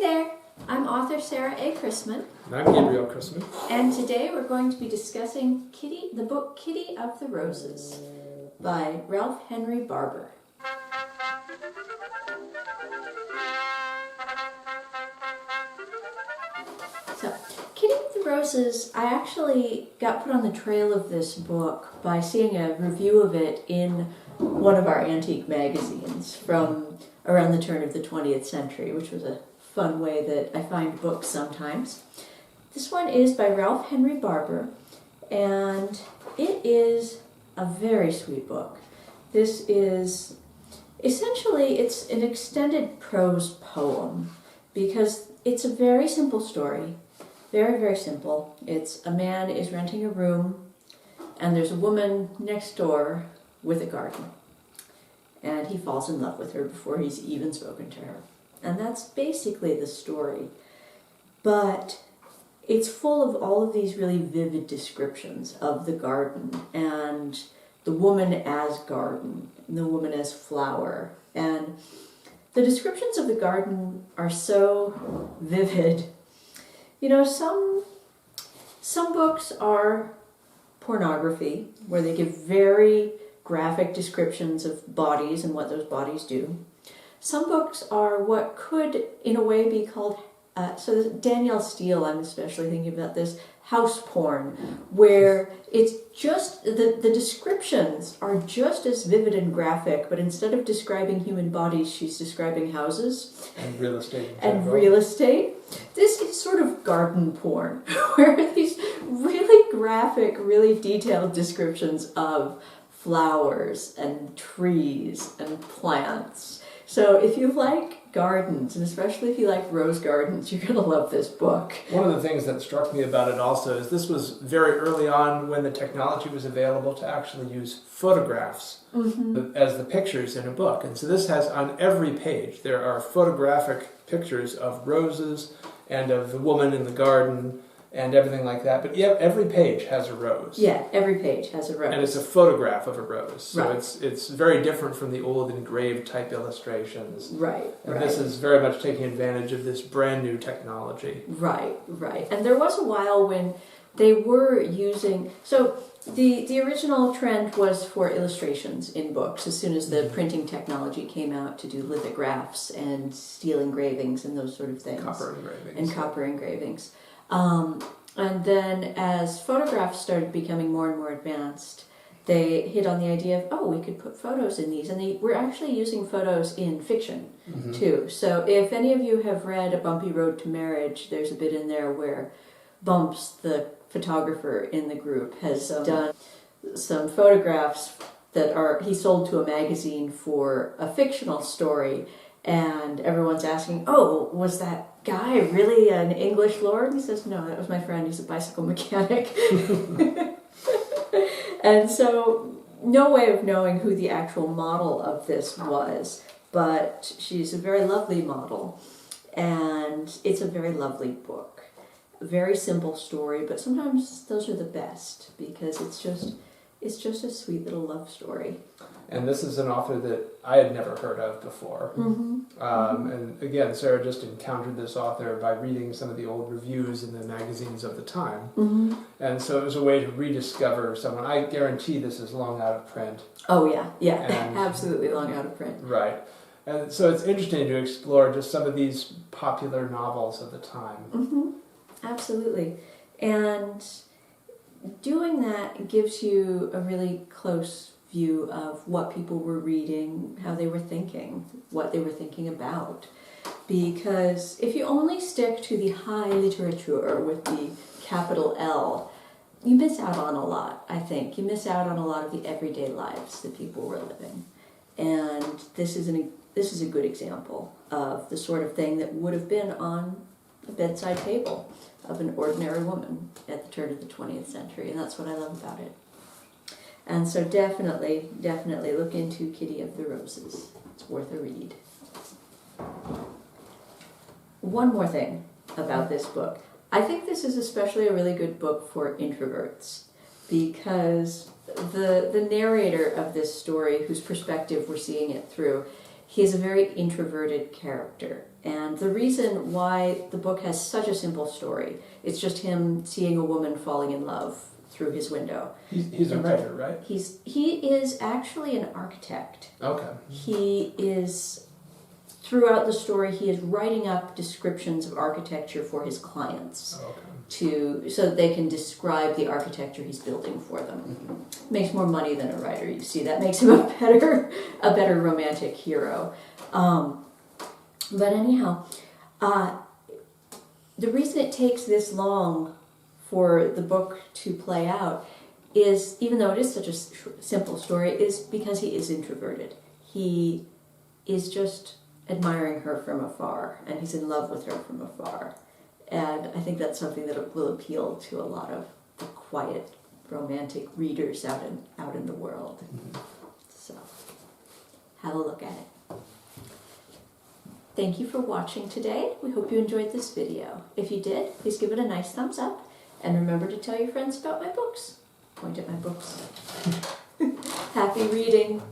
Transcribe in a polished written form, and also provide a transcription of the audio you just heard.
there, I'm author Sarah A. Chrisman. And I'm Gabriel Chrisman. And today we're going to be discussing the book Kitty of the Roses by Ralph Henry Barbour. So, Kitty of the Roses, I actually got put on the trail of this book by seeing a review of it in one of our antique magazines from around the turn of the 20th century, which was a fun way that I find books sometimes. This one is by Ralph Henry Barbour, and it is a very sweet book. This is essentially, it's an extended prose poem because it's a very simple story. Very, very simple. It's a man is renting a room and there's a woman next door with a garden. And he falls in love with her before he's even spoken to her. And that's basically the story. But it's full of all of these really vivid descriptions of the garden and the woman as garden, and the woman as flower. And the descriptions of the garden are so vivid. You know, some books are pornography, where they give very graphic descriptions of bodies and what those bodies do. Some books are what could, in a way, be called, so Danielle Steele, I'm especially thinking about this, house porn, where it's just, the descriptions are just as vivid and graphic, but instead of describing human bodies, she's describing houses. And real estate. And real estate. This is sort of garden porn, where these really graphic, really detailed descriptions of flowers and trees and plants. So if you like gardens, and especially if you like rose gardens, you're going to love this book. One of the things that struck me about it also is this was very early on when the technology was available to actually use photographs as the pictures in a book. And so this has on every page, there are photographic pictures of roses and of the woman in the garden and everything like that. But yeah, every page has a rose. Yeah, every page has a rose. And it's a photograph of a rose. So right. it's very different from the old engraved type illustrations. Right, and this is very much taking advantage of this brand new technology. Right, right. And there was a while when they were using... So the original trend was for illustrations in books as soon as the printing technology came out to do lithographs and steel engravings and those sort of things. Copper engravings. And copper engravings. And then as photographs started becoming more and more advanced, they hit on the idea of, oh, we could put photos in these. And they were actually using photos in fiction, too. So if any of you have read A Bumpy Road to Marriage, there's a bit in there where Bumps, the photographer in the group, has done some photographs that he sold to a magazine for a fictional story. And everyone's asking, oh, was that guy really an English lord? And he says, no, that was my friend. He's a bicycle mechanic. And so no way of knowing who the actual model of this was, but she's a very lovely model. And it's a very lovely book. A very simple story, but sometimes those are the best because it's just a sweet little love story. And this is an author that I had never heard of before. And again, Sarah just encountered this author by reading some of the old reviews in the magazines of the time. And so it was a way to rediscover someone. I guarantee this is long out of print. Oh, yeah, absolutely long out of print. Right. And so it's interesting to explore just some of these popular novels of the time. Absolutely. And doing that gives you a really close view of what people were reading, how they were thinking, what they were thinking about. Because if you only stick to the high literature with the capital L, you miss out on a lot, I think. You miss out on a lot of the everyday lives that people were living. And this is a good example of the sort of thing that would have been on a bedside table of an ordinary woman at the turn of the 20th century, and that's what I love about it. And so definitely look into Kitty of the Roses. It's worth a read. One more thing about this book. I think this is especially a really good book for introverts because the narrator of this story, whose perspective we're seeing it through, he is a very introverted character. And the reason why the book has such a simple story, it's just him seeing a woman falling in love through his window. He's a writer, right? He is actually an architect. Okay. He is, throughout the story, he is writing up descriptions of architecture for his clients. Okay. So that they can describe the architecture he's building for them. Mm-hmm. Makes more money than a writer, you see. That makes him a better romantic hero. But anyhow, the reason it takes this long for the book to play out is, even though it is such a simple story, is because he is introverted. He is just admiring her from afar, and he's in love with her from afar. And I think that's something that will appeal to a lot of the quiet, romantic readers out in the world. Mm-hmm. So, have a look at it. Thank you for watching today. We hope you enjoyed this video. If you did, please give it a nice thumbs up. And remember to tell your friends about my books. Point at my books. Happy reading.